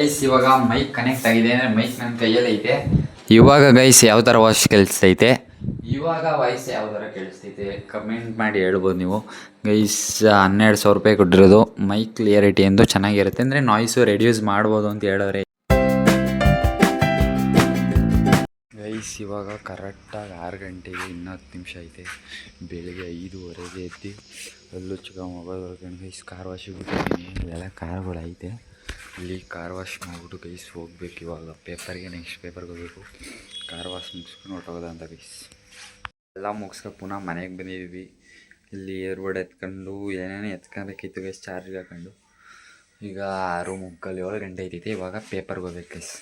Guys ಇವಾಗ mic connect ಆಗಿದೆ ಅಂದರೆ ಮೈಕ್ ನನ್ನ ಕೈಯಲ್ಲಿ ಐತೆ. ಇವಾಗ ಗೈಸ್ ಯಾವ ಥರ ವಾಯ್ಸ್ ಕೇಳಿಸ್ತೈತೆ, ಇವಾಗ ವಾಯ್ಸ್ ಯಾವ ಥರ ಕೇಳಿಸ್ತೈತೆ ಕಮೆಂಟ್ ಮಾಡಿ ಹೇಳ್ಬೋದು ನೀವು ಗೈಸ್. 12,000 ರೂಪಾಯಿ ಕೊಟ್ಟಿರೋದು ಮೈಕ್ ಕ್ಲಿಯರಿಟಿ ಎಂದು ಚೆನ್ನಾಗಿರುತ್ತೆ, ಅಂದರೆ ನಾಯ್ಸು ರೆಡ್ಯೂಸ್ ಮಾಡ್ಬೋದು ಅಂತ ಹೇಳೋರೆ ಗೈಸ್. ಇವಾಗ ಕರೆಕ್ಟಾಗಿ 6 ಗಂಟೆಗೆ ಇನ್ನೂ 10 ನಿಮಿಷ ಐತೆ. ಬೆಳಿಗ್ಗೆ 5:15 ಎದ್ದು ಅಲ್ಲೂ ಮೊಬೈಲ್ ಹೊರ್ಕೊಂಡು ಗೈಸ್ ಕಾರ್ ವಾಶಿಗೆ ಬಿಟ್ಟಿದ್ದೀನಿ. ಇಲ್ಲೆಲ್ಲ ಕಾರ್ಗಳೈತೆ, ಇಲ್ಲಿ ಕಾರ್ ವಾಶ್ ಮಾಡಿಬಿಟ್ಟು ಗೈಸ್ ಹೋಗ್ಬೇಕು. ಇವಾಗ ಪೇಪರ್ಗೆ ನೆಕ್ಸ್ಟ್ ಪೇಪರ್ಗೆ ಹೋಗಬೇಕು. ಕಾರ್ ವಾಶ್ ಮುಗಿಸ್ಕೊಂಡು ಹೊರಟೋಗೋದ ಅಂತ ಗೈಸ್. ಎಲ್ಲ ಮುಗಿಸ್ಕೊಂಡು ಪುನಃ ಮನೆಗೆ ಬಂದಿದ್ವಿ. ಇಲ್ಲಿ ಏರ್ಬೋರ್ಡ್ ಎತ್ಕೊಂಡು ಏನೇನೋ ಎತ್ಕೊಬೇಕಿತ್ತು ಗೈಸ್, ಚಾರ್ಜ್ಗೆ ಹಾಕೊಂಡು. ಈಗ 6:45 7 ಗಂಟೆ ಐತೈತೆ. ಇವಾಗ ಪೇಪರ್ಗೆ ಹೋಗ್ಬೇಕು ಗೈಸ್.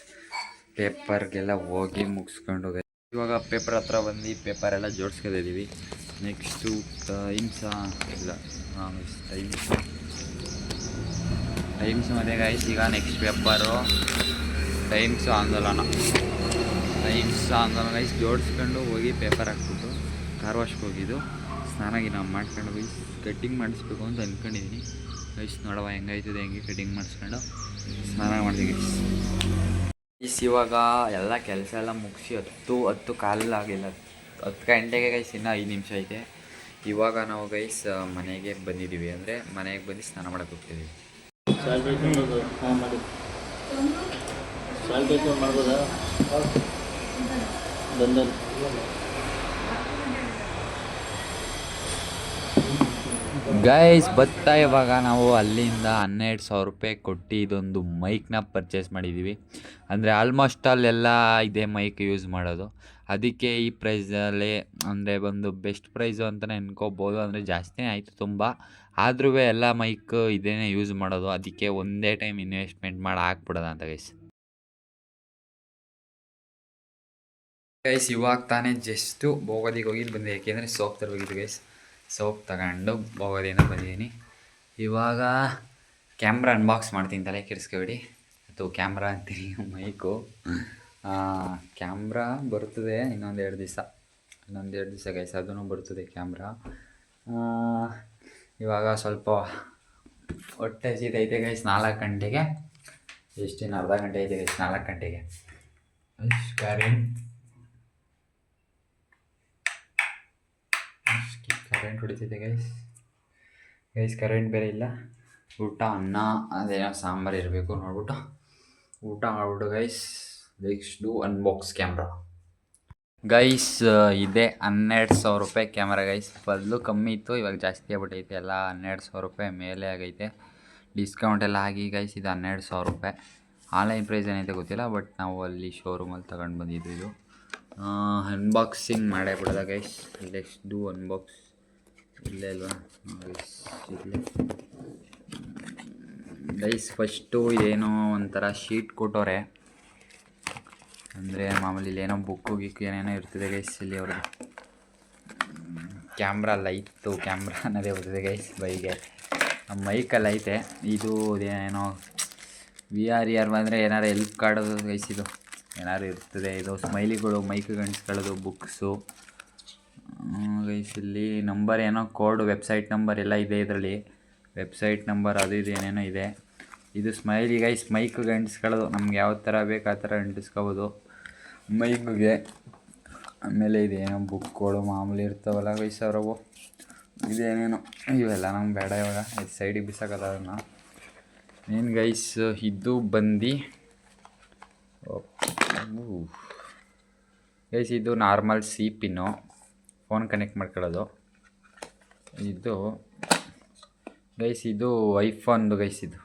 ಪೇಪರ್ಗೆಲ್ಲ ಹೋಗಿ ಮುಗಿಸ್ಕೊಂಡು ಗೈಸ್ ಇವಾಗ ಪೇಪರ್ ಹತ್ರ ಬಂದು ಪೇಪರೆಲ್ಲ ಜೋಡಿಸ್ಕೊಂಡಿದ್ದೀವಿ. ನೆಕ್ಸ್ಟು ಟೈಮ್ಸ್ ಇಲ್ಲ ಟೈಮ್ಸ್ ಮತ್ತು ಗೈಸ್ ಈಗ ನೆಕ್ಸ್ಟ್ ಪೇಪರು ಟೈಮ್ಸ್ ಆಂದೋಲನ ಗೈಸ್ ಜೋಡಿಸ್ಕೊಂಡು ಹೋಗಿ ಪೇಪರ್ ಹಾಕ್ಬಿಟ್ಟು ಕಾರ್ ವಾಶ್ಗೆ ಹೋಗಿದ್ದು ಸ್ನಾನಾಗಿ ನಾವು ಮಾಡ್ಕೊಂಡು ಗೈಸ್ ಕಟ್ಟಿಂಗ್ ಮಾಡಿಸ್ಬೇಕು ಅಂತ ಅಂದ್ಕೊಂಡಿದ್ದೀನಿ ಗೈಸ್. ನೋಡವ ಹೆಂಗಾಯ್ತದೆ, ಹೆಂಗೆ ಕಟ್ಟಿಂಗ್ ಮಾಡಿಸ್ಕೊಂಡು ಸ್ನಾನ ಮಾಡ್ತೀವಿ ಗೈಸ್. ಇವಾಗ ಎಲ್ಲ ಕೆಲಸ ಎಲ್ಲ ಮುಗಿಸಿ 10 ಕಾಲು ಆಗಿಲ್ಲ, 10 ಗಂಟೆಗೆ ಗೈಸ್ ಇನ್ನೂ 5 ನಿಮಿಷ ಐತೆ. ಇವಾಗ ನಾವು ಗೈಸ್ ಮನೆಗೆ ಬಂದಿದ್ದೀವಿ, ಅಂದರೆ ಮನೆಗೆ ಬಂದು ಸ್ನಾನ ಮಾಡೋಕ್ಕೆ ಹೋಗ್ತಿದ್ದೀವಿ. ಮಾಡ್ಬೋದಾ ಗೈಸ್ ಬತ್ತಾ ಇವಾಗ ನಾವು ಅಲ್ಲಿಂದ 12,000 ರೂಪಾಯಿ ಕೊಟ್ಟು ಇದೊಂದು ಮೈಕ್ನ ಪರ್ಚೇಸ್ ಮಾಡಿದ್ದೀವಿ. ಅಂದರೆ ಆಲ್ಮೋಸ್ಟ್ ಅಲ್ಲೆಲ್ಲ ಇದೇ ಮೈಕ್ ಯೂಸ್ ಮಾಡೋದು, ಅದಕ್ಕೆ ಈ ಪ್ರೈಸಲ್ಲೇ ಅಂದರೆ ಒಂದು ಬೆಸ್ಟ್ ಪ್ರೈಸು ಅಂತಲೇ ಅನ್ಕೋಬೋದು. ಅಂದರೆ ಜಾಸ್ತಿನೇ ಆಯಿತು ತುಂಬ, ಆದ್ರೂ ಎಲ್ಲ ಮೈಕ್ ಇದೇ ಯೂಸ್ ಮಾಡೋದು, ಅದಕ್ಕೆ ಒಂದೇ ಟೈಮ್ ಇನ್ವೆಸ್ಟ್ಮೆಂಟ್ ಮಾಡಿ ಹಾಕ್ಬಿಡೋದ ಅಂತ ಗೈಸ್. ಇವಾಗ ತಾನೇ ಜಸ್ಟು ಬೋಗೋದಿಗೆ ಹೋಗಿದ್ದು ಬಂದೆ, ಯಾಕೆಂದರೆ ಸೋಪ್ ತರೋಗಿದ್ದು ಗೈಸ್. ಸೋಪ್ ತಗೊಂಡು ಬೋಗೋದಿಯಿಂದ ಬಂದಿದ್ದೀನಿ. ಇವಾಗ ಕ್ಯಾಮ್ರಾ ಅನ್ಬಾಕ್ಸ್ ಮಾಡ್ತೀನಿ, ತಲೆ ಕೆಡಿಸ್ಕೊಬೇಡಿ. ಅಥವಾ ಕ್ಯಾಮ್ರಾ ಅಂತೀನಿ, ಮೈಕು ಕ್ಯಾಮ್ರಾ ಬರ್ತದೆ ಇನ್ನೊಂದು 2 ದಿವಸ ಗೈಸ್, ಅದೂ ಬರ್ತದೆ ಕ್ಯಾಮ್ರಾ. ಇವಾಗ ಸ್ವಲ್ಪ ಹೊಟ್ಟೆ ಹಸಿತೈತೆ ಗೈಸ್. 4 ಗಂಟೆಗೆ ಎಷ್ಟಿನ್ನು ಅರ್ಧ ಗಂಟೆ ಐತೆ ಗೈಸ್, 4 ಗಂಟೆಗೆ ಕರೆಂಟ್ ಹೊಡಿತೈತೆ ಗೈಸ್ ಕರೆಂಟ್ ಬೇರೆ ಇಲ್ಲ. ಊಟ ಅನ್ನ ಅದೇನೋ ಸಾಂಬಾರು ಇರಬೇಕು, ನೋಡ್ಬಿಟ್ಟು ಊಟ ಮಾಡ್ಬಿಟ್ಟು guys next unbox camera guys. ಇದೆ 12,000 ರೂಪಾಯಿ ಕ್ಯಾಮ್ರಾ ಗೈಸ್. ಮೊದಲು ಕಮ್ಮಿ ಇತ್ತು, ಇವಾಗ ಜಾಸ್ತಿ ಆಗ್ಬಿಟ್ಟೈತೆ, ಎಲ್ಲ 12,000 ರೂಪಾಯಿ ಮೇಲೆ ಆಗೈತೆ. ಡಿಸ್ಕೌಂಟ್ ಎಲ್ಲ ಆಗಿ ಗೈಸ್ ಇದು 12,000 ರೂಪಾಯಿ. ಆನ್ಲೈನ್ ಪ್ರೈಸ್ ಏನೈತೆ ಗೊತ್ತಿಲ್ಲ, ಬಟ್ ನಾವು ಅಲ್ಲಿ ಶೋರೂಮಲ್ಲಿ ತಗೊಂಡು ಬಂದಿದ್ದು. ಇದು ಅನ್ಬಾಕ್ಸಿಂಗ್ ಮಾಡೇ ಬಿಡೋದ ಗೈಸ್. ನೆಕ್ಸ್ಟ್ ಅನ್ಬಾಕ್ಸ್ ಇಲ್ಲೇ ಅಲ್ವಾ ಗೈಸ್. ಫಸ್ಟು ಇದೇನೋ ಒಂಥರ ಶೀಟ್ ಕೊಟ್ಟವ್ರೆ, ಅಂದರೆ ಮಾಮೂಲಿ ಇಲ್ಲೇನೋ ಬುಕ್ಕು ಗಿಕ್ಕು ಏನೇನೋ ಇರ್ತದೆ ಗೈಸ್. ಇಲ್ಲಿ ಅವ್ರದ್ದು ಕ್ಯಾಮ್ರಾ ಲೈತು, ಕ್ಯಾಮ್ರಾ ಅನ್ನೋದೇ ಬರ್ತದೆ ಗೈಸ್ ಬೈಗೆ. ಮೈಕಲ್ಲಿ ಐತೆ ಇದು, ಏನೋ VR ಅಂದರೆ ಏನಾರು ಹೆಲ್ಪ್ ಕಾರ್ಡೋದು ಗೈಸ್. ಇದು ಏನಾದ್ರು ಇರ್ತದೆ, ಇದು ಸ್ಮೈಲಿಗಳು, ಮೈಕ್ ಗಂಟಿಸ್ಕೊಳ್ಳೋದು, ಬುಕ್ಸು ಗೈಸ್. ಇಲ್ಲಿ ನಂಬರ್ ಏನೋ ಕೋಡ್, ವೆಬ್ಸೈಟ್ ನಂಬರ್ ಎಲ್ಲ ಇದೆ ಇದರಲ್ಲಿ, ವೆಬ್ಸೈಟ್ ನಂಬರ್ ಅದು ಇದು ಏನೇನೋ ಇದೆ. ಇದು ಸ್ಮೈಲಿ ಗೈಸ್, ಮೈಕ್ ಗಂಟಿಸ್ಕೊಳ್ಳೋದು, ನಮ್ಗೆ ಯಾವ ಥರ ಬೇಕು ಆ ಥರ ಅಂಟಿಸ್ಕೋಬೋದು ಮೈಕ್ಗೆ. ಆಮೇಲೆ ಇದೇನೋ ಬುಕ್ಗಳು ಮಾಮೂಲಿ ಇರ್ತಾವಲ್ಲ ಗೈಸ್ ಅವರವು, ಇದೇನೇನೋ ಇವೆಲ್ಲ ನಮ್ಗೆ ಬೇಡ. ಇವಾಗ ಸೈಡಿಗೆ ಬಿಸಾಕೋದು ಅದನ್ನು. ಏನು ಗೈಸ್ ಇದು ಬಂದು ಗೈಸ್, ಇದು normal C pin, phone connect ಮಾಡ್ಕೊಳ್ಳೋದು. ಇದು ಗೈಸ್ ಇದು ಐಫೋನ್ದು ಗೈಸ್. ಇದು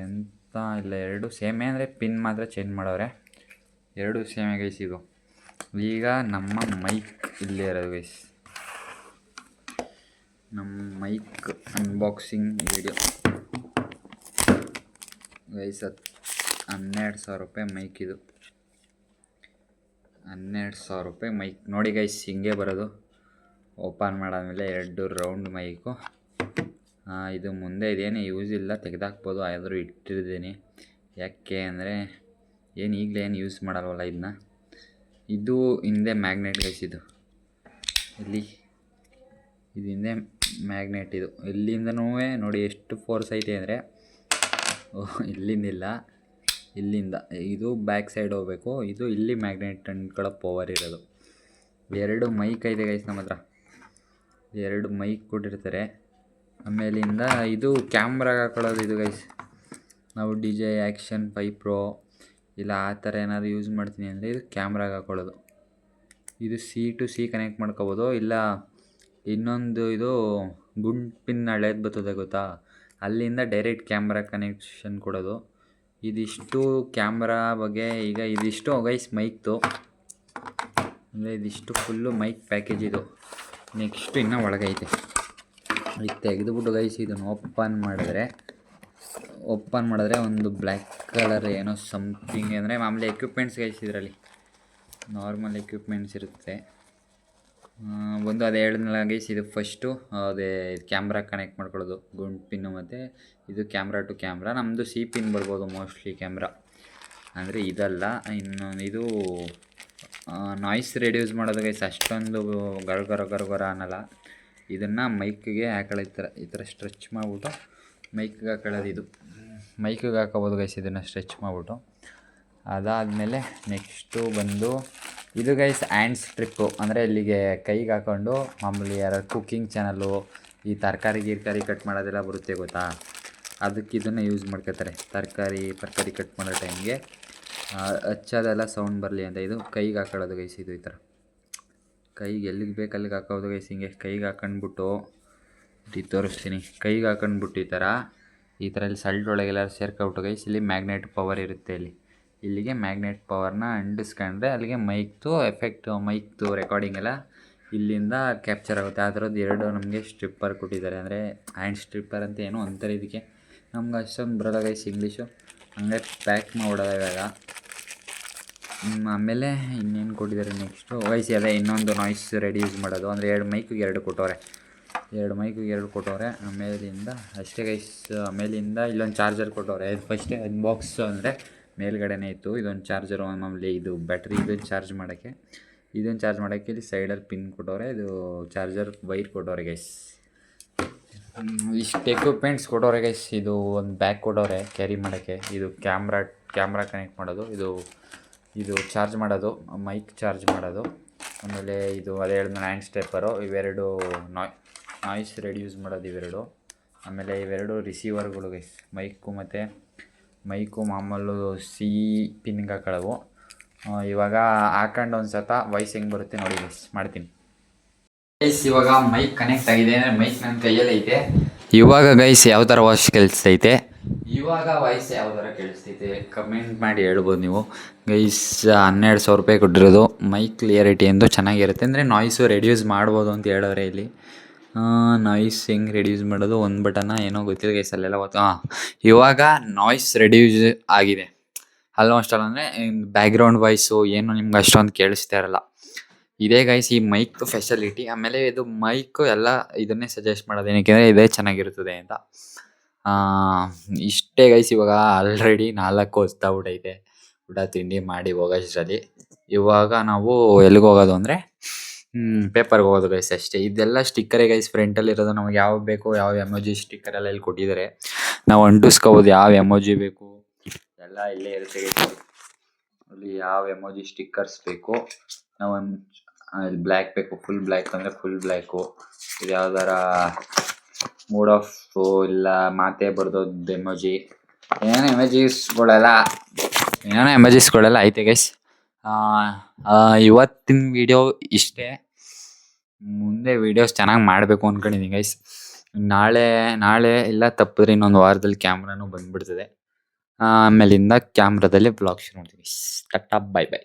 ಎಂತ ಇಲ್ಲ, 2 ಸೇಮೇ, ಅಂದರೆ ಪಿನ್ ಮಾತ್ರ ಚೇಂಜ್ ಮಾಡೋರೆ, 2 ಸೇಮೇ ಗೈಸ್. ಇದು ಈಗ ನಮ್ಮ ಮೈಕ್ ಇಲ್ಲೇ ಇರೋದು ಗೈಸ್, ನಮ್ಮ ಮೈಕ್ ಅನ್ಬಾಕ್ಸಿಂಗ್ ವಿಡಿಯೋ ಗೈಸ್. 12,000 ರೂಪಾಯಿ ಮೈಕ್ ಇದು, 12,000 ರೂಪಾಯಿ ಮೈಕ್ ನೋಡಿ ಗೈಸ್. ಹಿಂಗೆ ಬರೋದು, ಓಪನ್ ಮಾಡಾದಮೇಲೆ 2 ರೌಂಡ್ ಮೈಕು. ಇದು ಮುಂದೆ ಇದೇನು ಯೂಸ್ ಇಲ್ಲ, ತೆಗೆದಾಕ್ಬೋದು, ಆದರೂ ಇಟ್ಟಿದ್ದೀನಿ. ಯಾಕೆ ಅಂದರೆ ಏನು ಈಗಲೇ ಏನು ಯೂಸ್ ಮಾಡಲ್ವಲ್ಲ ಇದನ್ನ. ಇದು ಹಿಂದೆ ಮ್ಯಾಗ್ನೆಟ್ ಗೈಸ್. ಇದು ಇಲ್ಲಿ ಇದು ಹಿಂದೆ ಮ್ಯಾಗ್ನೆಟ್. ಇದು ಇಲ್ಲಿಂದನೂ ನೋಡಿ ಎಷ್ಟು ಫೋರ್ಸ್ ಐತೆ ಅಂದರೆ, ಇಲ್ಲಿಂದಿಲ್ಲ, ಇಲ್ಲಿಂದ ಇದು ಬ್ಯಾಕ್ ಸೈಡ್ ಹೋಗಬೇಕು. ಇದು ಇಲ್ಲಿ ಮ್ಯಾಗ್ನೆಟ್ ಅಂಟ್ಕೊಳ್ಳೋ ಪವರ್ ಇರೋದು. 2 ಮೈಕ್ ಇದೆ ಗೈಸ್ ನಮ್ಮ ಹತ್ರ. 2 ಮೈಕ್ ಕೊಟ್ಟಿರ್ತಾರೆ. ಆಮೇಲಿಂದ ಇದು ಕ್ಯಾಮ್ರಾಗೆ ಹಾಕೊಳ್ಳೋದು ಇದು ಗೈಸ್. ನಾವು DJ ಆ್ಯಕ್ಷನ್ 5 Pro ಇಲ್ಲ ಆ ಥರ ಏನಾದರೂ ಯೂಸ್ ಮಾಡ್ತೀನಿ ಅಂದರೆ ಇದು ಕ್ಯಾಮ್ರಾಗೆ ಹಾಕೊಳ್ಳೋದು. ಇದು C to C ಕನೆಕ್ಟ್ ಮಾಡ್ಕೋಬೋದು. ಇಲ್ಲ ಇನ್ನೊಂದು ಇದು ಗುಂಡು ಪಿನ್ ಹಳೇದು ಬರ್ತದೆ ಗೊತ್ತಾ, ಅಲ್ಲಿಂದ ಡೈರೆಕ್ಟ್ ಕ್ಯಾಮ್ರಾ ಕನೆಕ್ಷನ್ ಕೊಡೋದು. ಇದಿಷ್ಟು ಕ್ಯಾಮ್ರಾ ಬಗ್ಗೆ. ಈಗ ಇದಿಷ್ಟು ಗೈಸ್ ಮೈಕ್ದು ಅಂದರೆ ಇದಿಷ್ಟು ಫುಲ್ಲು ಮೈಕ್ ಪ್ಯಾಕೇಜ್ ಇದು. ನೆಕ್ಸ್ಟು ಇನ್ನೂ ಒಳಗೈತೆ. ಈಗ ತೆಗೆದುಬಿಟ್ಟು ಗೈಸ್ ಇದನ್ನು ಓಪನ್ ಮಾಡಿದ್ರೆ ಒಂದು ಬ್ಲ್ಯಾಕ್ ಕಲರ್ ಏನೋ ಸಮಥಿಂಗ್ ಅಂದರೆ ಮಾಮೂಲಿ ಎಕ್ವಿಪ್ಮೆಂಟ್ಸ್ ಗೈಸ್. ಇದರಲ್ಲಿ ನಾರ್ಮಲ್ ಎಕ್ವಿಪ್ಮೆಂಟ್ಸ್ ಇರುತ್ತೆ. ಒಂದು ಅದೇ ಹೇಳಿದ್ನಲ್ಲ ಗೈಸ್, ಇದು ಫಸ್ಟು ಅದೇ ಕ್ಯಾಮ್ರಾ ಕನೆಕ್ಟ್ ಮಾಡ್ಕೊಳ್ಳೋದು ಗುಂಡು ಪಿನ್ನು, ಮತ್ತು ಇದು ಕ್ಯಾಮ್ರಾ ಟು ಕ್ಯಾಮ್ರಾ. ನಮ್ಮದು C ಪಿನ್ ಬರ್ಬೋದು ಮೋಸ್ಟ್ಲಿ ಕ್ಯಾಮ್ರಾ ಅಂದರೆ. ಇದಲ್ಲ, ಇನ್ನೊಂದು ಇದು ನಾಯ್ಸ್ ರೆಡ್ಯೂಸ್ ಮಾಡೋದು ಗೈಸ್. ಅಷ್ಟೊಂದು ಗರಗರ ಅನ್ನಲ್ಲ. ಇದನ್ನು ಮೈಕ್ಗೆ ಹಾಕೊಳ್ಳೋ ಈ ಥರ ಸ್ಟ್ರೆಚ್ ಮಾಡಿಬಿಟ್ಟು ಮೈಕ್ಗೆ ಹಾಕೊಳ್ಳೋದು. ಇದು ಮೈಕ್ಗೆ ಹಾಕೋಬೋದು ಗೈಸ್ ಇದನ್ನು ಸ್ಟ್ರೆಚ್ ಮಾಡಿಬಿಟ್ಟು. ಅದಾದಮೇಲೆ ನೆಕ್ಸ್ಟು ಬಂದು ಇದು ಗೈಸ್ ಹ್ಯಾಂಡ್ ಸ್ಟ್ರಿಪ್ಪು. ಅಂದರೆ ಇಲ್ಲಿಗೆ ಕೈಗೆ ಹಾಕ್ಕೊಂಡು ಮಾಮೂಲಿ ಯಾರು ಕುಕ್ಕಿಂಗ್ ಚಾನಲ್ಲು ಈ ತರಕಾರಿ ಕಟ್ ಮಾಡೋದೆಲ್ಲ ಬರುತ್ತೆ ಗೊತ್ತಾ, ಅದಕ್ಕೆ ಇದನ್ನು ಯೂಸ್ ಮಾಡ್ಕೋತಾರೆ. ತರಕಾರಿ ಕಟ್ ಮಾಡೋ ಟೈಮ್ಗೆ ಹಚ್ಚೋದೆಲ್ಲ ಸೌಂಡ್ ಬರಲಿ ಅಂತ ಇದು ಕೈಗೆ ಹಾಕೊಳ್ಳೋದು ಗೈಸ್. ಇದು ಈ ಥರ ಕೈಗೆ ಎಲ್ಲಿಗೆ ಬೇಕು ಅಲ್ಲಿಗೆ ಹಾಕೋದು ಗೈಸ್. ಹಿಂಗೆ ಕೈಗೆ ಹಾಕೊಂಡ್ಬಿಟ್ಟು ತೋರಿಸ್ತೀನಿ. ಕೈಗೆ ಹಾಕೊಂಡ್ಬಿಟ್ಟು ಈ ಥರ ಇಲ್ಲಿ ಸಲ್ಟ್ ಒಳಗೆಲ್ಲ ಸೇರ್ಕೊಬಿಟ್ಟು ಗೈಸ್, ಇಲ್ಲಿ ಮ್ಯಾಗ್ನೆಟ್ ಪವರ್ ಇರುತ್ತೆ. ಇಲ್ಲಿಗೆ ಮ್ಯಾಗ್ನೆಟ್ ಪವರ್ನ ಅಂಟಿಸ್ಕೊಂಡ್ರೆ ಅಲ್ಲಿಗೆ ಮೈಕ್ದು ಎಫೆಕ್ಟು, ಮೈಕ್ದು ರೆಕಾರ್ಡಿಂಗ್ ಎಲ್ಲ ಇಲ್ಲಿಂದ ಕ್ಯಾಪ್ಚರ್ ಆಗುತ್ತೆ. ಆ ಥರದ್ದು 2 ನಮಗೆ ಸ್ಟ್ರಿಪ್ಪರ್ ಕೊಟ್ಟಿದ್ದಾರೆ. ಅಂದರೆ ಹ್ಯಾಂಡ್ ಸ್ಟ್ರಿಪ್ಪರ್ ಅಂತ ಏನೋ ಅಂತಾರೆ ಇದಕ್ಕೆ. ನಮ್ಗೆ ಅಷ್ಟೊಂದು ಬರೋಲ್ಲ ಗೈಸ್ ಇಂಗ್ಲೀಷು, ಹಂಗೆ ಪ್ಯಾಕ್ ಮಾಡಿಬಿಡೋದು ಇವಾಗ. ಆಮೇಲೆ ಇನ್ನೇನು ಕೊಟ್ಟಿದ್ದಾರೆ ನೆಕ್ಸ್ಟು ಗೈಸ್, ಅದೇ ಇನ್ನೊಂದು ನಾಯ್ಸ್ ರೆಡ್ಯೂಸ್ ಮಾಡೋದು. ಅಂದರೆ 2 ಮೈಕಿಗೆ 2 ಕೊಟ್ಟವ್ರೆ. 2 ಮೈಕಿಗೆ 2 ಕೊಟ್ಟವ್ರೆ. ಆಮೇಲಿಂದ ಅಷ್ಟೇ ಗೈಸ್. ಆಮೇಲಿಂದ ಇಲ್ಲೊಂದು ಚಾರ್ಜರ್ ಕೊಟ್ಟವ್ರೆ. ಇದು ಫಸ್ಟೇ ಬಾಕ್ಸ್ ಅಂದರೆ ಮೇಲ್ಗಡೆನೇ ಇತ್ತು. ಇದೊಂದು ಚಾರ್ಜರು ಮಾಮೂಲಿ ಇದು ಬ್ಯಾಟ್ರಿ ಇದನ್ನು ಚಾರ್ಜ್ ಮಾಡೋಕ್ಕೆ. ಇಲ್ಲಿ ಸೈಡಲ್ಲಿ ಪಿನ್ ಕೊಟ್ಟವ್ರೆ. ಇದು ಚಾರ್ಜರ್ ವೈರ್ ಕೊಟ್ಟವ್ರೆ ಗೈಸ್. ಇಷ್ಟು ಎಕ್ವಿಪ್ಮೆಂಟ್ಸ್ ಕೊಟ್ಟವ್ರೆ ಗೈಸ್. ಇದು ಒಂದು ಬ್ಯಾಗ್ ಕೊಟ್ಟವ್ರೆ ಕ್ಯಾರಿ ಮಾಡೋಕ್ಕೆ. ಇದು ಕ್ಯಾಮ್ರಾ ಕನೆಕ್ಟ್ ಮಾಡೋದು, ಇದು ಚಾರ್ಜ್ ಮಾಡೋದು, ಮೈಕ್ ಚಾರ್ಜ್ ಮಾಡೋದು. ಆಮೇಲೆ ಇದು ಅದೇ ಹೇಳಿದ್ಮೇಲೆ ಹ್ಯಾಂಡ್ ಸ್ಟೆಪ್ಪರು. ಇವೆರಡು ನಾಯ್ಸ್ ರೆಡ್ಯೂಸ್ ಮಾಡೋದು ಇವೆರಡು. ಆಮೇಲೆ ಇವೆರಡು ರಿಸೀವರ್ಗಳು ಗೈಸ್. ಮೈಕು ಮಾಮೂಲು C ಪಿನ್ಗೆ ಹಾಕೊಳ್ಳೋವು. ಇವಾಗ ಹಾಕೊಂಡು ಒಂದು ಸತ ವಾಯ್ಸ್ ಹೆಂಗೆ ಬರುತ್ತೆ ನೋಡಿ ಗೈಸ್, ಮಾಡ್ತೀನಿ ಗೈಸ್. ಇವಾಗ ಮೈಕ್ ಕನೆಕ್ಟ್ ಆಗಿದೆ ಅಂದರೆ ಮೈಕ್ ನನ್ನ ಕೈಯಲ್ಲಿ ಐತೆ. ಇವಾಗ ಗೈಸ್ ಯಾವ ಥರ ವಾಯ್ಸ್ ಕೇಳಿಸ್ತೈತೆ ಕಮೆಂಟ್ ಮಾಡಿ ಹೇಳ್ಬೋದು ನೀವು ಗೈಸ್. 12,000 ರೂಪಾಯಿ ಕೊಟ್ಟಿರೋದು. ಮೈಕ್ ಕ್ಲಿಯರಿಟಿ ಎಂದು ಚೆನ್ನಾಗಿರುತ್ತೆ. ಅಂದರೆ ನಾಯ್ಸು ರೆಡ್ಯೂಸ್ ಮಾಡ್ಬೋದು ಅಂತ ಹೇಳೋರೆ ಇಲ್ಲಿ. ನಾಯ್ಸ್ ಹೆಂಗೆ ರೆಡ್ಯೂಸ್ ಮಾಡೋದು, ಒಂದು ಬಟನ್ನ ಏನೋ ಗೊತ್ತಿಲ್ಲ ಗೈಸ್, ಅಲ್ಲೆಲ್ಲ ಇವಾಗ ನಾಯ್ಸ್ ರೆಡ್ಯೂಸ್ ಆಗಿದೆ ಆಲ್ಮೋಸ್ಟ್ ಅಲ್ಲ. ಅಂದರೆ ಬ್ಯಾಕ್ಗ್ರೌಂಡ್ ವಾಯ್ಸು ಏನು ನಿಮ್ಗೆ ಅಷ್ಟೊಂದು ಕೇಳಿಸ್ತಾ ಇರಲ್ಲ. ಇದೇ ಗೈಸ್ ಈ ಮೈಕ್ ಫೆಸಿಲಿಟಿ. ಆಮೇಲೆ ಇದು ಮೈಕು ಎಲ್ಲ ಇದನ್ನೇ ಸಜೆಸ್ಟ್ ಮಾಡೋದು, ಏನಕ್ಕೆ ಇದೇ ಚೆನ್ನಾಗಿರ್ತದೆ ಅಂತ. ಇಷ್ಟೇ ಗೈಸ್. ಇವಾಗ ಆಲ್ರೆಡಿ 4 ಹೊಸ್ತಾಗ್ಬಿಟ್ಟೈತೆ. ಊಟ ತಿಂಡಿ ಮಾಡಿ ಹೋಗೋಷ್ಟರಲ್ಲಿ ಇವಾಗ ನಾವು ಎಲ್ಲಿಗೆ ಹೋಗೋದು ಅಂದರೆ ಪೇಪರ್ಗೆ ಹೋಗೋದು ಗೈಸ್ ಅಷ್ಟೇ. ಇದೆಲ್ಲ ಸ್ಟಿಕ್ಕರೇ ಗೈಸ್ ಫ್ರಂಟಲ್ಲಿ ಇರೋದು. ನಮಗೆ ಯಾವ ಬೇಕು ಯಾವ ಎಮೋಜಿ ಸ್ಟಿಕ್ಕರ್ ಎಲ್ಲ ಇಲ್ಲಿ ಕೊಟ್ಟಿದ್ದಾರೆ. ನಾವು ಅಂಟಿಸ್ಕೋಬೋದು ಯಾವ ಎಮೋಜಿ ಬೇಕು ಎಲ್ಲ ಇಲ್ಲೇ ಇರುತ್ತೆ ಗೈಸ್. ಅಲ್ಲಿ ಯಾವ ಎಮೋಜಿ ಸ್ಟಿಕ್ಕರ್ಸ್ ಬೇಕು, ನಾವು ಇಲ್ಲಿ ಬ್ಲ್ಯಾಕ್ ಬೇಕು, ಫುಲ್ ಬ್ಲ್ಯಾಕ್ ಅಂದರೆ ಫುಲ್ ಬ್ಲ್ಯಾಕು. ಇದು ಯಾವ್ದಾರ ಮೂಡ್ ಆಫ್ ಇಲ್ಲ ಮಾತೇ ಬರ್ದೋದು ಎಮೋಜಿ, ಏನೇನೋ ಎಮೋಜಿಸ್ಗಳೆಲ್ಲ ಐತೆ ಗೈಸ್. ಇವತ್ತಿನ ವಿಡಿಯೋ ಇಷ್ಟೇ. ಮುಂದೆ ವೀಡಿಯೋಸ್ ಚೆನ್ನಾಗಿ ಮಾಡಬೇಕು ಅಂದ್ಕೊಂಡಿದ್ದೀನಿ ಗೈಸ್. ನಾಳೆ ಇಲ್ಲ ತಪ್ಪಿದ್ರೆ ಇನ್ನೊಂದು ವಾರದಲ್ಲಿ ಕ್ಯಾಮ್ರಾನು ಬಂದ್ಬಿಡ್ತದೆ. ಆಮೇಲಿಂದ ಕ್ಯಾಮ್ರಾದಲ್ಲಿ ಬ್ಲಾಗ್ ಶುರು ಮಾಡ್ತೀವಿ. Tata bye bye.